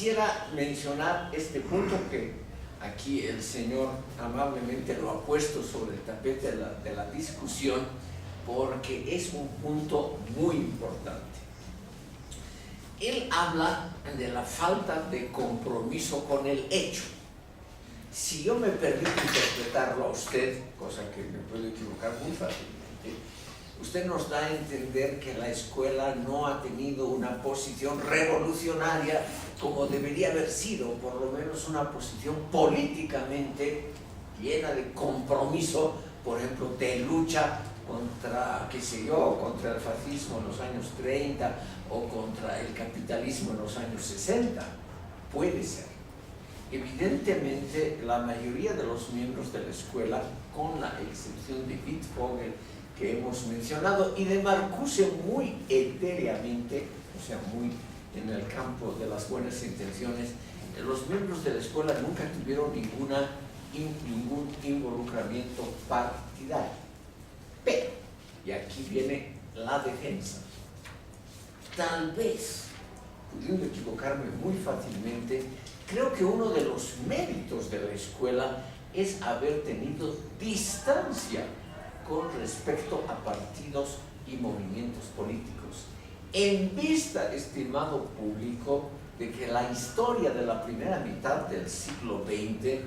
quisiera mencionar este punto que aquí el señor amablemente lo ha puesto sobre el tapete de la discusión, porque es un punto muy importante. Él habla de la falta de compromiso con el hecho. Si yo me permito interpretarlo a usted, cosa que me puedo equivocar muy fácilmente, usted nos da a entender que la escuela no ha tenido una posición revolucionaria como debería haber sido, por lo menos una posición políticamente llena de compromiso, por ejemplo, de lucha contra, qué sé yo, contra el fascismo en los años 30 o contra el capitalismo en los años 60. Puede ser. Evidentemente, la mayoría de los miembros de la escuela, con la excepción de Wittfogel, que hemos mencionado, y de Marcuse muy etéreamente, o sea, muy en el campo de las buenas intenciones, los miembros de la escuela nunca tuvieron ningún involucramiento partidario. Pero, y aquí viene la defensa, tal vez, pudiendo equivocarme muy fácilmente, creo que uno de los méritos de la escuela es haber tenido distancia con respecto a partidos y movimientos políticos, en vista, estimado público, de que la historia de la primera mitad del siglo XX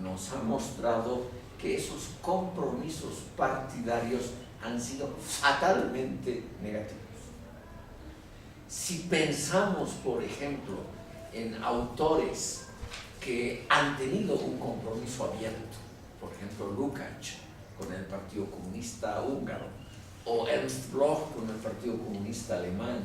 nos ha mostrado que esos compromisos partidarios han sido fatalmente negativos. Si pensamos, por ejemplo, en autores que han tenido un compromiso abierto, por ejemplo, Lukács con el Partido Comunista Húngaro, o Ernst Bloch con el Partido Comunista Alemán,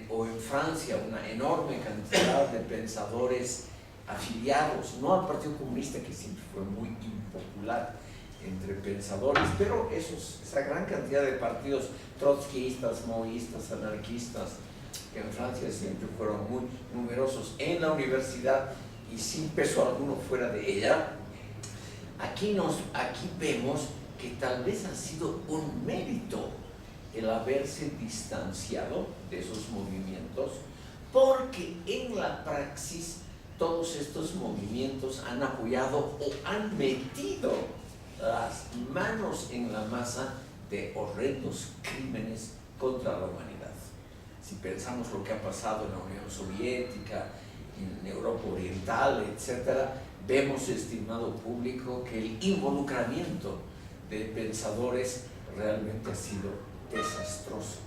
o en Francia una enorme cantidad de pensadores afiliados, no al Partido Comunista, que siempre fue muy impopular entre pensadores, pero esa gran cantidad de partidos trotskistas, maoístas, anarquistas, que en Francia siempre fueron muy numerosos en la universidad y sin peso alguno fuera de ella. Aquí vemos que tal vez ha sido un mérito el haberse distanciado de esos movimientos, porque en la praxis todos estos movimientos han apoyado o han metido las manos en la masa de horrendos crímenes contra la humanidad. Si pensamos lo que ha pasado en la Unión Soviética, en Europa Oriental, etc., vemos, estimado público, que el involucramiento de pensadores realmente ha sido desastroso.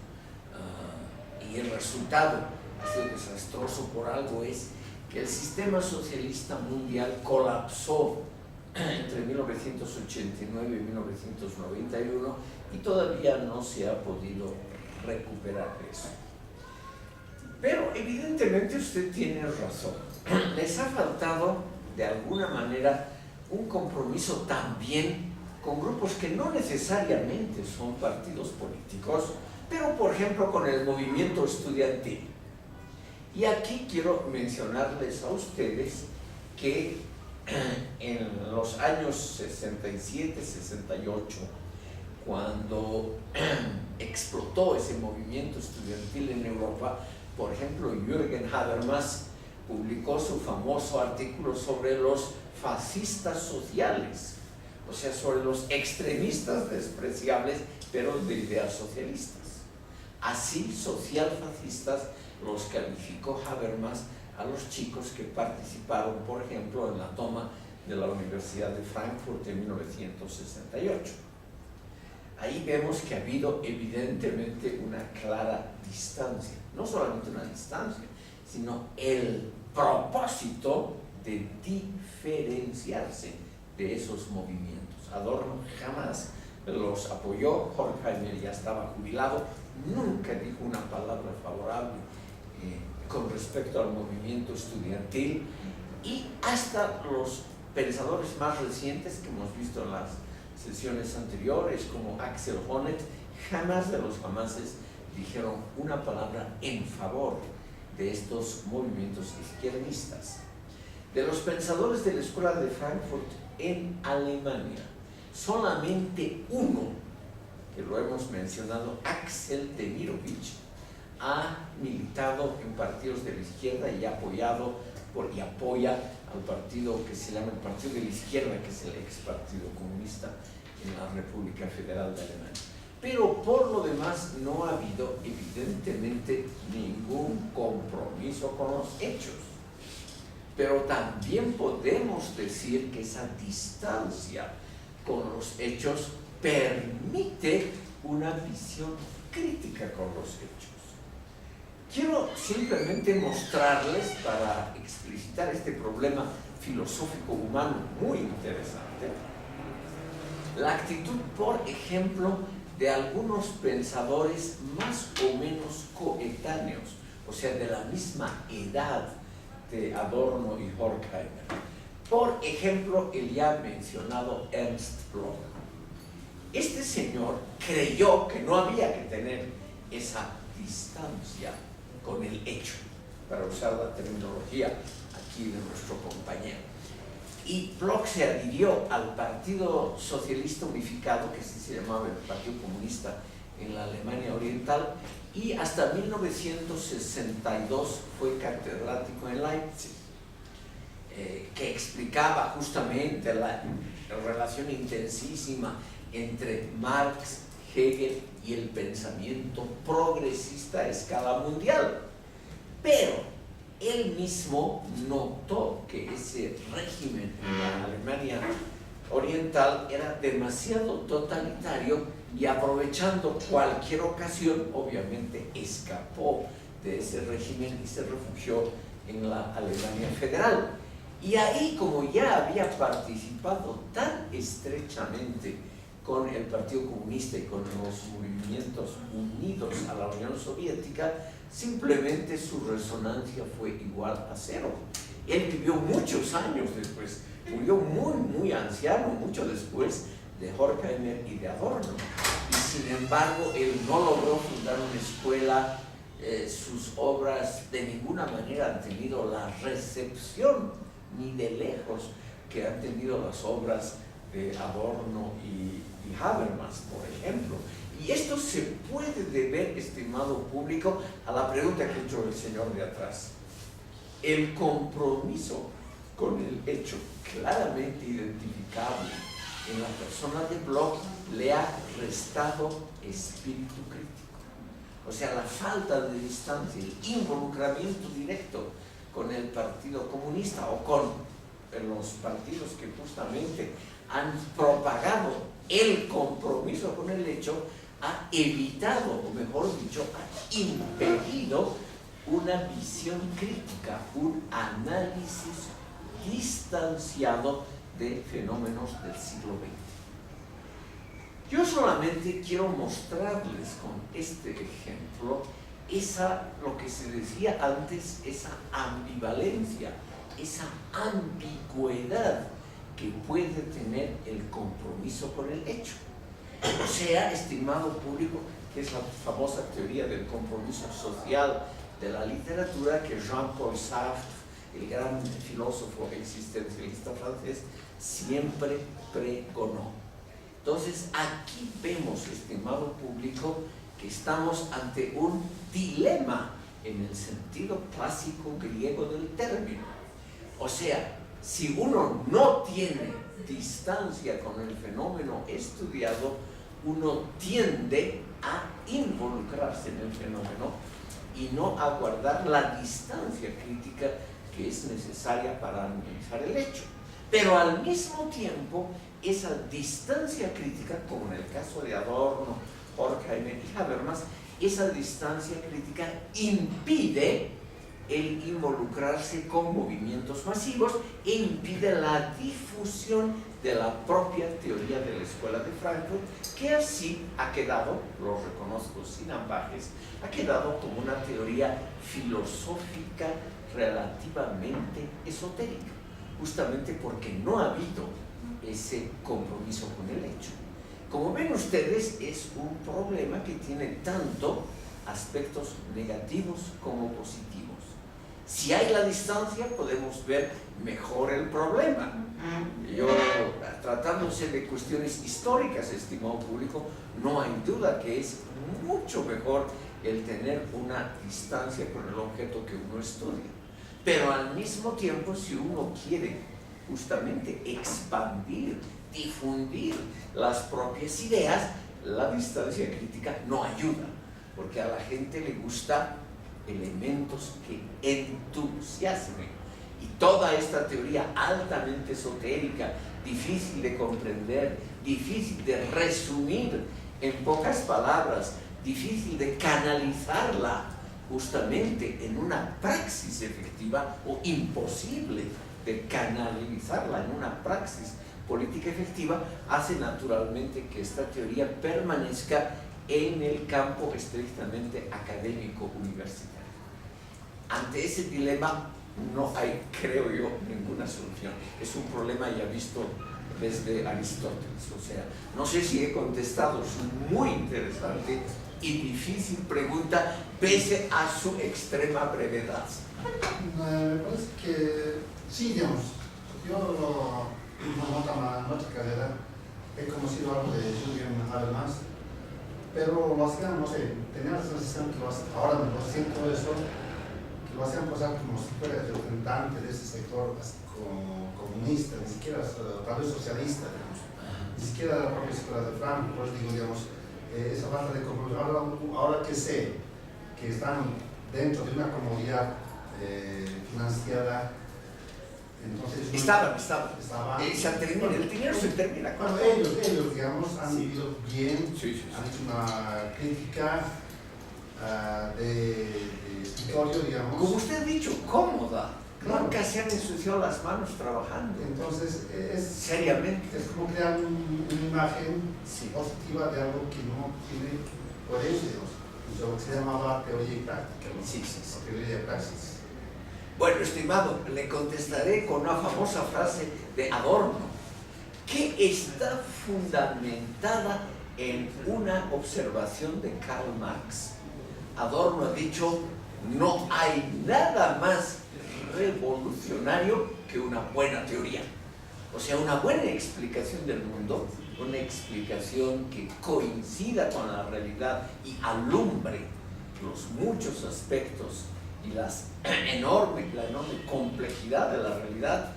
Y el resultado ha sido desastroso por algo es que el sistema socialista mundial colapsó entre 1989 y 1991 y todavía no se ha podido recuperar eso. Pero evidentemente usted tiene razón. Les ha faltado de alguna manera un compromiso también con grupos que no necesariamente son partidos políticos, pero por ejemplo con el movimiento estudiantil. Y aquí quiero mencionarles a ustedes que en los años 67, 68, cuando explotó ese movimiento estudiantil en Europa, por ejemplo, Jürgen Habermas publicó su famoso artículo sobre los fascistas sociales, o sea, sobre los extremistas despreciables, pero de ideas socialistas. Así, socialfascistas los calificó Habermas a los chicos que participaron, por ejemplo, en la toma de la Universidad de Frankfurt en 1968. Ahí vemos que ha habido evidentemente una clara distancia, no solamente una distancia, sino el propósito de diferenciarse de esos movimientos. Adorno jamás los apoyó, Horkheimer ya estaba jubilado, nunca dijo una palabra favorable con respecto al movimiento estudiantil, y hasta los pensadores más recientes que hemos visto en las sesiones anteriores, como Axel Honneth, jamás de los jamases dijeron una palabra en favor de estos movimientos izquierdistas. De los pensadores de la Escuela de Frankfurt en Alemania, solamente uno, que lo hemos mencionado, Axel Demirovich, ha militado en partidos de la izquierda y apoya al partido que se llama el Partido de la Izquierda, que es el ex Partido Comunista en la República Federal de Alemania. Pero por lo demás no ha habido evidentemente ningún compromiso con los hechos. Pero también podemos decir que esa distancia con los hechos permite una visión crítica con los hechos. Quiero simplemente mostrarles, para explicitar este problema filosófico humano muy interesante, la actitud, por ejemplo, de algunos pensadores más o menos coetáneos, o sea, de la misma edad de Adorno y Horkheimer. Por ejemplo, el ya mencionado Ernst Bloch. Este señor creyó que no había que tener esa distancia con el hecho, para usar la terminología aquí de nuestro compañero. Y Bloch se adhirió al Partido Socialista Unificado, que así se llamaba el Partido Comunista en la Alemania Oriental, y hasta 1962 fue catedrático en Leipzig, que explicaba justamente la relación intensísima entre Marx, Hegel y el pensamiento progresista a escala mundial. Pero él mismo notó que ese régimen en la Alemania Oriental era demasiado totalitario y, aprovechando cualquier ocasión, obviamente escapó de ese régimen y se refugió en la Alemania Federal. Y ahí, como ya había participado tan estrechamente con el Partido Comunista y con los movimientos unidos a la Unión Soviética, simplemente su resonancia fue igual a cero. Él vivió muchos años después, murió muy anciano, mucho después de Horkheimer y de Adorno. Y sin embargo, él no logró fundar una escuela, sus obras de ninguna manera han tenido la recepción, ni de lejos, que han tenido las obras de Adorno y Habermas, por ejemplo. Y esto se puede deber, estimado público, a la pregunta que hizo el señor de atrás. El compromiso con el hecho claramente identificable en la persona de Bloch le ha restado espíritu crítico. O sea, la falta de distancia, el involucramiento directo con el Partido Comunista o con los partidos que justamente han propagado el compromiso con el hecho, ha evitado, o mejor dicho, ha impedido una visión crítica, un análisis distanciado de fenómenos del siglo XX. Yo solamente quiero mostrarles con este ejemplo lo que se decía antes, esa ambivalencia, esa ambigüedad que puede tener el compromiso con el hecho. O sea, estimado público, que es la famosa teoría del compromiso social de la literatura que Jean-Paul Sartre, el gran filósofo existencialista francés, siempre pregonó. Entonces, aquí vemos, estimado público, que estamos ante un dilema en el sentido clásico griego del término. O sea, si uno no tiene distancia con el fenómeno estudiado, uno tiende a involucrarse en el fenómeno y no a guardar la distancia crítica que es necesaria para analizar el hecho. Pero al mismo tiempo, esa distancia crítica, como en el caso de Adorno, Horkheimer y Habermas, esa distancia crítica impide el involucrarse con movimientos masivos e impide la difusión de la propia teoría de la Escuela de Frankfurt, que así ha quedado, lo reconozco sin ambajes, ha quedado como una teoría filosófica relativamente esotérica, justamente porque no ha habido ese compromiso con el hecho. Como ven ustedes, es un problema que tiene tanto aspectos negativos como positivos. Si hay la distancia, podemos ver mejor el problema. Tratándose de cuestiones históricas, estimado público, no hay duda que es mucho mejor el tener una distancia con el objeto que uno estudia. Pero al mismo tiempo, si uno quiere justamente expandir, difundir las propias ideas, la distancia crítica no ayuda, porque a la gente le gusta elementos que entusiasmen. Y toda esta teoría altamente esotérica, difícil de comprender, difícil de resumir en pocas palabras, difícil de canalizarla justamente en una praxis efectiva, o imposible de canalizarla en una praxis política efectiva, hace naturalmente que esta teoría permanezca en el campo estrictamente académico universitario. Ante ese dilema no hay, creo yo, ninguna solución. Es un problema ya visto desde Aristóteles. O sea, no sé si he contestado su muy interesante y difícil pregunta, pese a su extrema brevedad. Me parece que sí, digamos. Yo nuestra carrera he conocido algo de Julian Habermas, pero lo hacían, no sé, tenía la sensación que ahora me lo siento eso, que lo hacían pasar como si fuera el representante de ese sector comunista, ni siquiera tal vez socialista, digamos, ni siquiera la propia escuela de Franco. Pues digo, digamos, esa falta de compromiso. Ahora que sé que están dentro de una comodidad financiada, entonces Estaban. El dinero se sí. termina. Bueno, ellos digamos, han sí. vivido bien, Sí. han hecho una crítica de escritorio, digamos. Como usted ha dicho, cómoda. Claro. Nunca se han ensuciado las manos trabajando. Entonces, seriamente. Es como crear una imagen Sí. positiva de algo que no tiene coherencia, lo que se llamaba teoría y práctica, ¿no? Sí. O teoría de praxis. Bueno, estimado, le contestaré con una famosa frase de Adorno, que está fundamentada en una observación de Karl Marx. Adorno ha dicho: no hay nada más revolucionario que una buena teoría. O sea, una buena explicación del mundo, una explicación que coincida con la realidad y alumbre los muchos aspectos y la enorme complejidad de la realidad.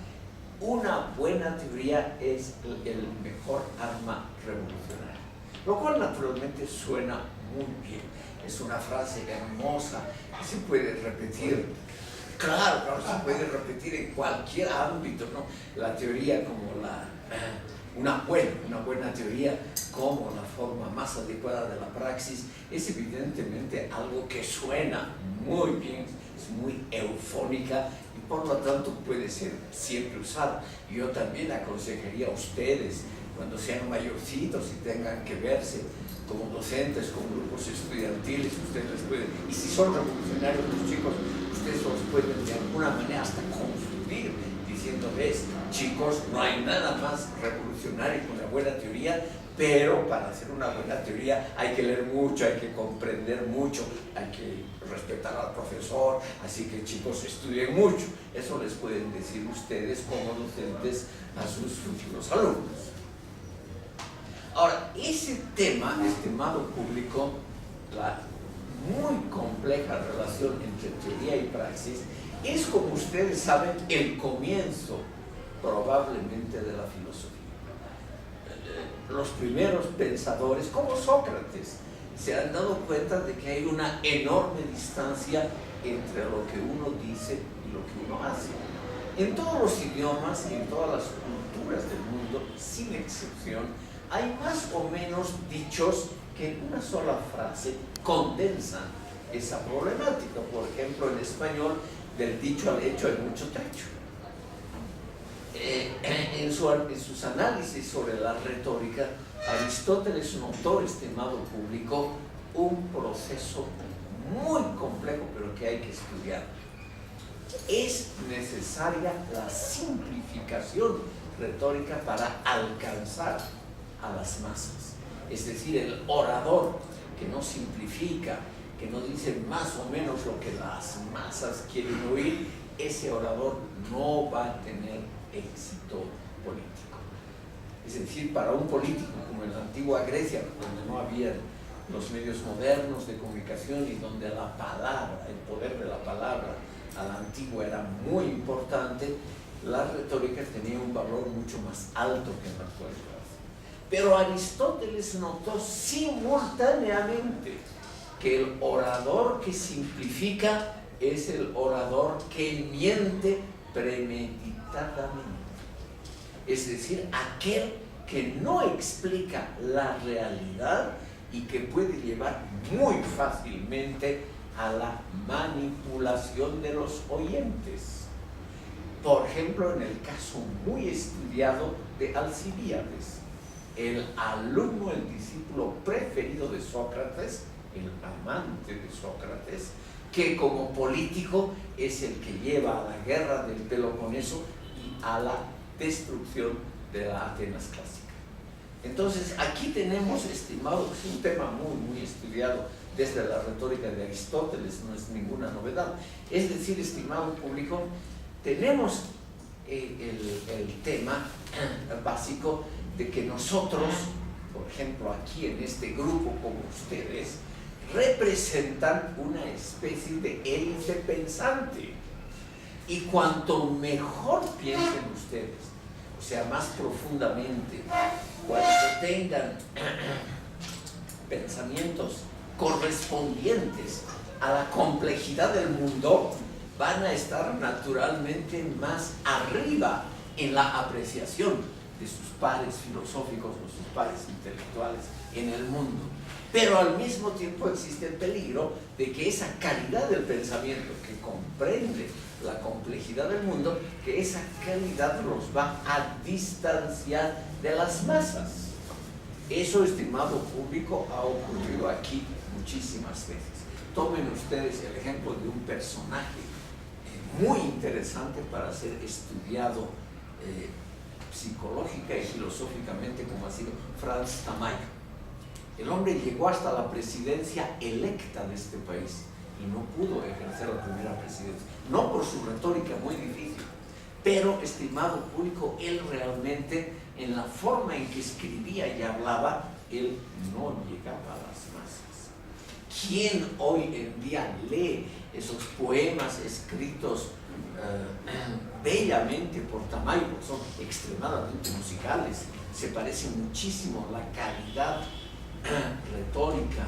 Una buena teoría es el mejor arma revolucionaria, lo cual naturalmente suena muy bien. Es una frase hermosa que se puede repetir. Claro, se puede repetir en cualquier ámbito, ¿no? La teoría como una buena teoría como la forma más adecuada de la praxis es evidentemente algo que suena muy bien, es muy eufónica y por lo tanto puede ser siempre usada. Yo también aconsejaría a ustedes, cuando sean mayorcitos y tengan que verse como docentes, con grupos estudiantiles, ustedes les pueden, y si son revolucionarios los chicos, ustedes los pueden de alguna manera hasta confundir, diciendo: ves, chicos, no hay nada más revolucionario que una buena teoría, pero para hacer una buena teoría hay que leer mucho, hay que comprender mucho, hay que respetar al profesor, así que chicos, estudien mucho. Eso les pueden decir ustedes como docentes a sus futuros alumnos. Ahora, ese tema, estimado público, la muy compleja relación entre teoría y praxis, es, como ustedes saben, el comienzo probablemente de la filosofía. Los primeros pensadores, como Sócrates, se han dado cuenta de que hay una enorme distancia entre lo que uno dice y lo que uno hace. En todos los idiomas y en todas las culturas del mundo, sin excepción, hay más o menos dichos que en una sola frase condensan esa problemática. Por ejemplo, en español, del dicho al hecho hay mucho trecho. En sus análisis sobre la retórica, Aristóteles notó, estimado público, un proceso muy complejo, pero que hay que estudiar. Es necesaria la simplificación retórica para alcanzar a las masas. Es decir, el orador que no simplifica, que no dice más o menos lo que las masas quieren oír, ese orador no va a tener éxito político. Es decir, para un político como en la antigua Grecia, donde no había los medios modernos de comunicación y donde la palabra, el poder de la palabra a la antigua era muy importante, la retórica tenía un valor mucho más alto que en la actualidad. Pero Aristóteles notó simultáneamente que el orador que simplifica es el orador que miente premeditadamente. Es decir, aquel que no explica la realidad y que puede llevar muy fácilmente a la manipulación de los oyentes. Por ejemplo, en el caso muy estudiado de Alcibíades, el alumno, el discípulo preferido de Sócrates, el amante de Sócrates, que como político es el que lleva a la guerra del Peloponeso y a la destrucción de la Atenas clásica. Entonces, aquí tenemos, estimados, es un tema muy estudiado desde la retórica de Aristóteles, no es ninguna novedad. Es decir, estimado público, tenemos el tema básico de que nosotros, por ejemplo, aquí en este grupo como ustedes, representan una especie de élite pensante. Y cuanto mejor piensen ustedes, o sea, más profundamente, cuando tengan pensamientos correspondientes a la complejidad del mundo, van a estar naturalmente más arriba en la apreciación de sus pares filosóficos o sus pares intelectuales en el mundo. Pero al mismo tiempo existe el peligro de que esa calidad del pensamiento que comprende la complejidad del mundo, que esa calidad los va a distanciar de las masas. Eso, estimado público, ha ocurrido aquí muchísimas veces. Tomen ustedes el ejemplo de un personaje muy interesante para ser estudiado psicológica y filosóficamente, como ha sido Franz Tamayo. El hombre llegó hasta la presidencia electa de este país y no pudo ejercer la primera presidencia, no por su retórica muy difícil, pero, estimado público, él realmente, en la forma en que escribía y hablaba, él no llegaba a las masas. ¿Quién hoy en día lee esos poemas escritos bellamente por Tamayo? Son extremadamente musicales, se parece muchísimo a la calidad retórica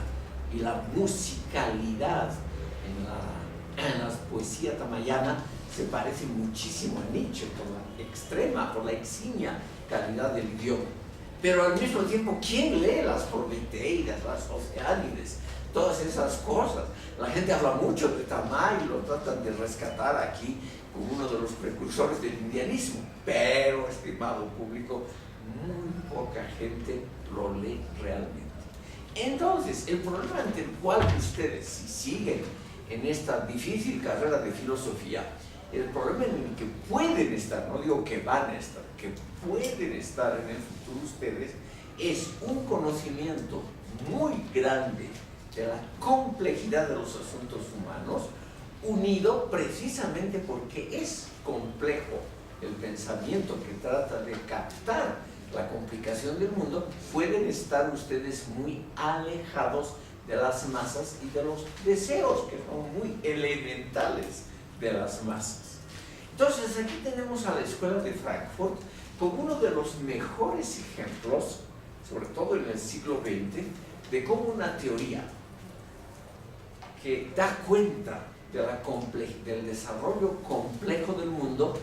y la musicalidad en la poesía tamayana se parece muchísimo a Nietzsche por la eximia calidad del idioma. Pero al mismo tiempo, ¿quién lee las Prometeidas, las Oceánides, todas esas cosas? La gente habla mucho de Tamayo y lo tratan de rescatar aquí como uno de los precursores del indianismo, pero, estimado público, muy poca gente lo lee realmente. Entonces, el problema ante el cual ustedes, si siguen en esta difícil carrera de filosofía, el problema en el que pueden estar, no digo que van a estar, que pueden estar en el futuro ustedes, es un conocimiento muy grande de la complejidad de los asuntos humanos, unido precisamente porque es complejo el pensamiento que trata de captar la complicación del mundo. Pueden estar ustedes muy alejados de las masas y de los deseos que son muy elementales de las masas. Entonces, aquí tenemos a la Escuela de Frankfurt como uno de los mejores ejemplos, sobre todo en el siglo XX, de cómo una teoría que da cuenta de del desarrollo complejo del mundo,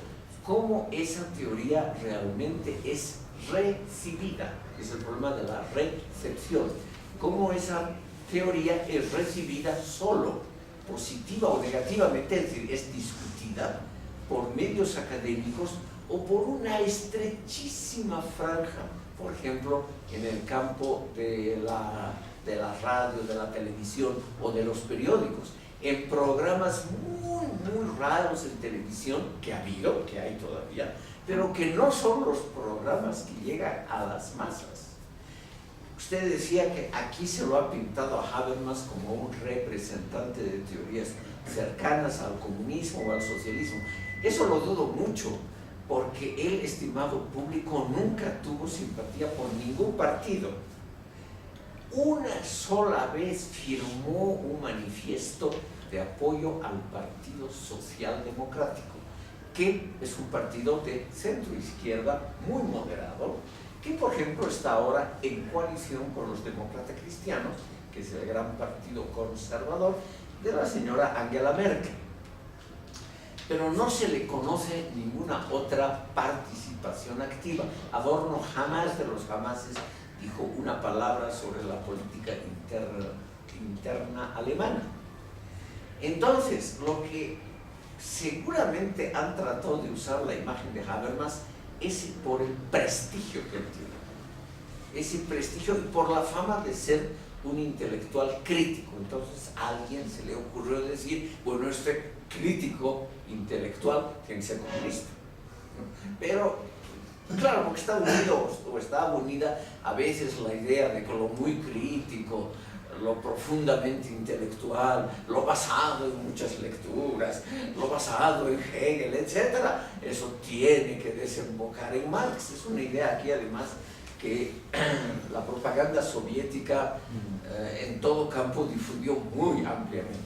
cómo esa teoría realmente es recibida. Es el problema de la recepción. Cómo esa teoría es recibida solo, positiva o negativamente, es decir, es discutida por medios académicos o por una estrechísima franja, por ejemplo, en el campo de la radio, de la televisión o de los periódicos, en programas muy raros en televisión que ha habido, que hay todavía, pero que no son los programas que llegan a las masas. Usted decía que aquí se lo ha pintado a Habermas como un representante de teorías cercanas al comunismo o al socialismo. Eso lo dudo mucho, porque él, estimado público, nunca tuvo simpatía por ningún partido. una sola vez firmó un manifiesto de apoyo al Partido Social Democrático, que es un partido de centro-izquierda muy moderado, que por ejemplo está ahora en coalición con los demócratas cristianos, que es el gran partido conservador de la señora Angela Merkel. Pero no se le conoce ninguna otra participación activa. Adorno jamás de los jamases dijo una palabra sobre la política interna alemana. Entonces, lo que seguramente han tratado de usar la imagen de Habermas es por el prestigio que él tiene. Ese prestigio y por la fama de ser un intelectual crítico. Entonces a alguien se le ocurrió decir, bueno, este crítico intelectual tiene que ser comunista. Pero, claro, porque está unido o está unida a veces la idea de que lo muy crítico, lo profundamente intelectual, lo basado en muchas lecturas, lo basado en Hegel, etc., eso tiene que desembocar en Marx. Es una idea aquí además que la propaganda soviética en todo campo difundió muy ampliamente.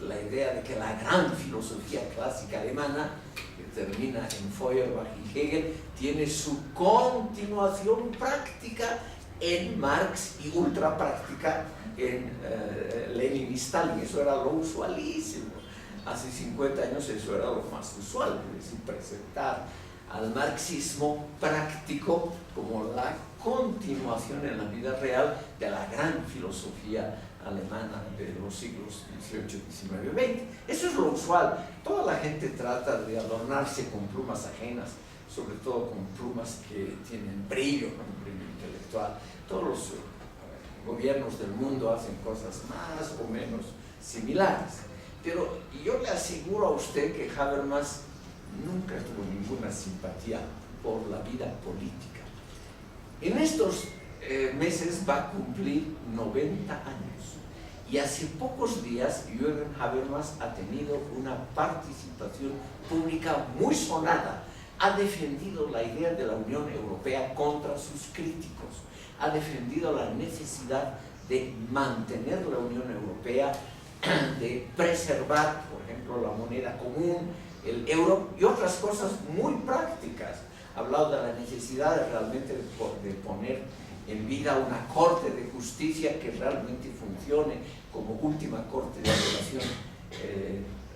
La idea de que la gran filosofía clásica alemana, que termina en Feuerbach y Hegel, tiene su continuación práctica en Marx y ultra práctica en Lenin y Stalin. Eso era lo usualísimo. Hace 50 años eso era lo más usual, es decir, presentar al marxismo práctico como la continuación en la vida real de la gran filosofía alemana de los siglos XVIII, XIX, XX. Eso es lo usual. Toda la gente trata de adornarse con plumas ajenas, sobre todo con plumas que tienen brillo, ¿no? Un brillo intelectual. Todos los gobiernos del mundo hacen cosas más o menos similares. Pero yo le aseguro a usted que Habermas nunca tuvo ninguna simpatía por la vida política. En estos meses va a cumplir 90 años y hace pocos días Jürgen Habermas ha tenido una participación pública muy sonada. Ha defendido la idea de la Unión Europea contra sus críticos, ha defendido la necesidad de mantener la Unión Europea, de preservar, por ejemplo, la moneda común, el euro y otras cosas muy prácticas. Ha hablado de la necesidad de realmente de poner en vida una corte de justicia que realmente funcione como última corte de apelación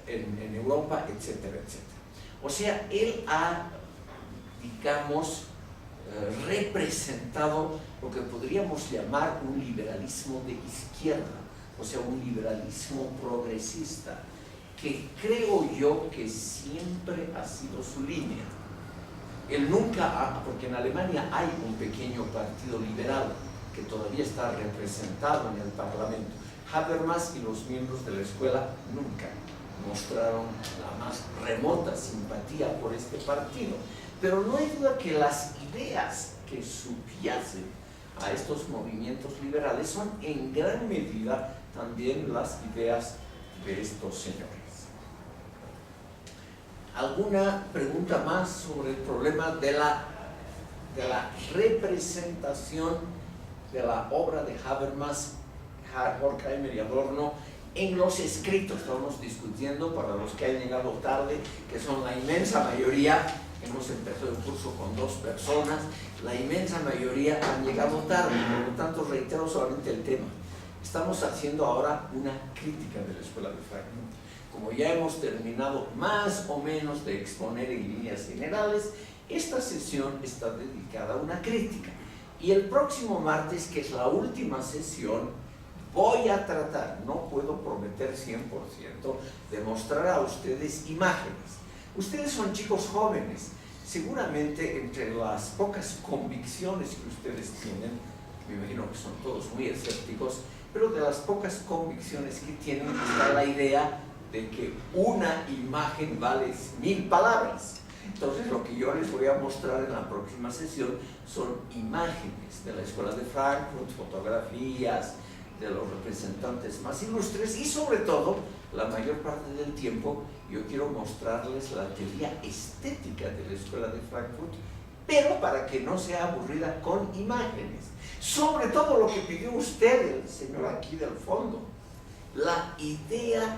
en Europa, etcétera, etcétera. O sea, él ha, digamos, representado lo que podríamos llamar un liberalismo de izquierda, o sea, un liberalismo progresista, que creo yo que siempre ha sido su línea. Él nunca, porque en Alemania hay un pequeño partido liberal que todavía está representado en el Parlamento. Habermas y los miembros de la escuela nunca mostraron la más remota simpatía por este partido. Pero no hay duda que las ideas que subyacen a estos movimientos liberales son en gran medida también las ideas de estos señores. ¿Alguna pregunta más sobre el problema de la representación de la obra de Habermas, Horkheimer y Adorno en los escritos? Estamos discutiendo, para los que han llegado tarde, que son la inmensa mayoría. Hemos empezado el curso con 2 personas, la inmensa mayoría han llegado tarde, por lo tanto reitero solamente el tema. Estamos haciendo ahora una crítica de la Escuela de Frankfurt. Como ya hemos terminado más o menos de exponer en líneas generales, esta sesión está dedicada a una crítica. Y el próximo martes, que es la última sesión, voy a tratar, no puedo prometer 100%, de mostrar a ustedes imágenes. Ustedes son chicos jóvenes, seguramente entre las pocas convicciones que ustedes tienen, me imagino que son todos muy escépticos, pero de las pocas convicciones que tienen está la idea de que una imagen vale 1000 palabras. Entonces lo que yo les voy a mostrar en la próxima sesión son imágenes de la Escuela de Frankfurt, fotografías de los representantes más ilustres y sobre todo, la mayor parte del tiempo, yo quiero mostrarles la teoría estética de la Escuela de Frankfurt pero para que no sea aburrida con imágenes. Sobre todo lo que pidió usted, el señor aquí del fondo, la idea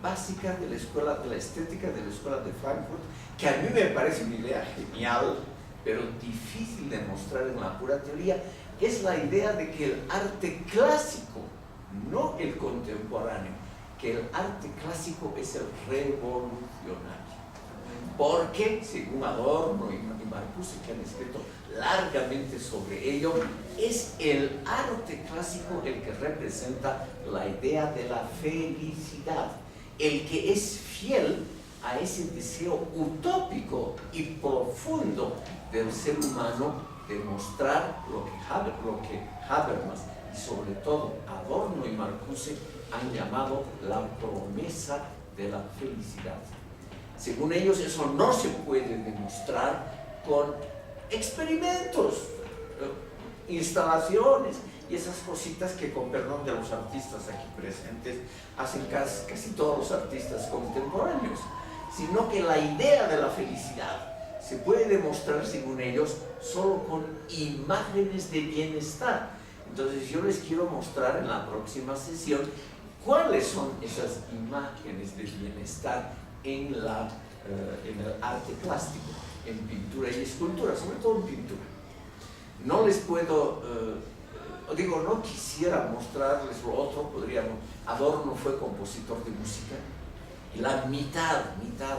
básica de la escuela, de la estética de la escuela de Frankfurt, que a mí me parece una idea genial, pero difícil de mostrar en la pura teoría, es la idea de que el arte clásico, no el contemporáneo, que el arte clásico es el revolucionario. Porque, según Adorno y Marcuse, que han escrito largamente sobre ello, es el arte clásico el que representa la idea de la felicidad, el que es fiel a ese deseo utópico y profundo del ser humano de mostrar lo que Habermas y sobre todo Adorno y Marcuse han llamado la promesa de la felicidad. Según ellos, eso no se puede demostrar con experimentos, instalaciones y esas cositas que, con perdón de los artistas aquí presentes, hacen casi todos los artistas contemporáneos, sino que la idea de la felicidad se puede demostrar, según ellos, solo con imágenes de bienestar. Entonces yo les quiero mostrar en la próxima sesión cuáles son esas imágenes de bienestar en el arte plástico, en pintura y escultura, sobre todo en pintura. No les puedo, no quisiera mostrarles lo otro, Adorno fue compositor de música, y la mitad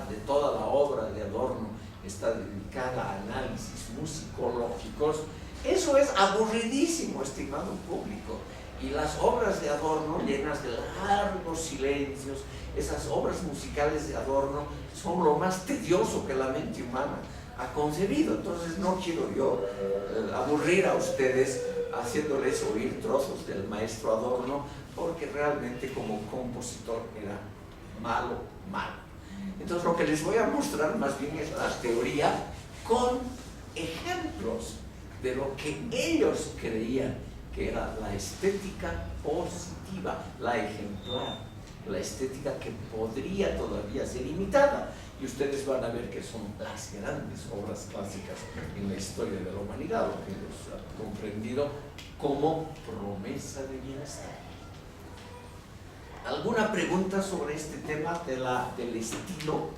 de toda la obra de Adorno está dedicada a análisis musicológicos. Eso es aburridísimo, estimado público. Y las obras de Adorno, llenas de largos silencios, esas obras musicales de Adorno son lo más tedioso que la mente humana ha concebido. Entonces no quiero yo aburrir a ustedes haciéndoles oír trozos del maestro Adorno, porque realmente como compositor era malo. Entonces lo que les voy a mostrar más bien es la teoría con ejemplos de lo que ellos creían que era la estética positiva, la ejemplar, la estética que podría todavía ser imitada. Y ustedes van a ver que son las grandes obras clásicas en la historia de la humanidad, lo que ellos han comprendido como promesa de bienestar. ¿Alguna pregunta sobre este tema del estilo?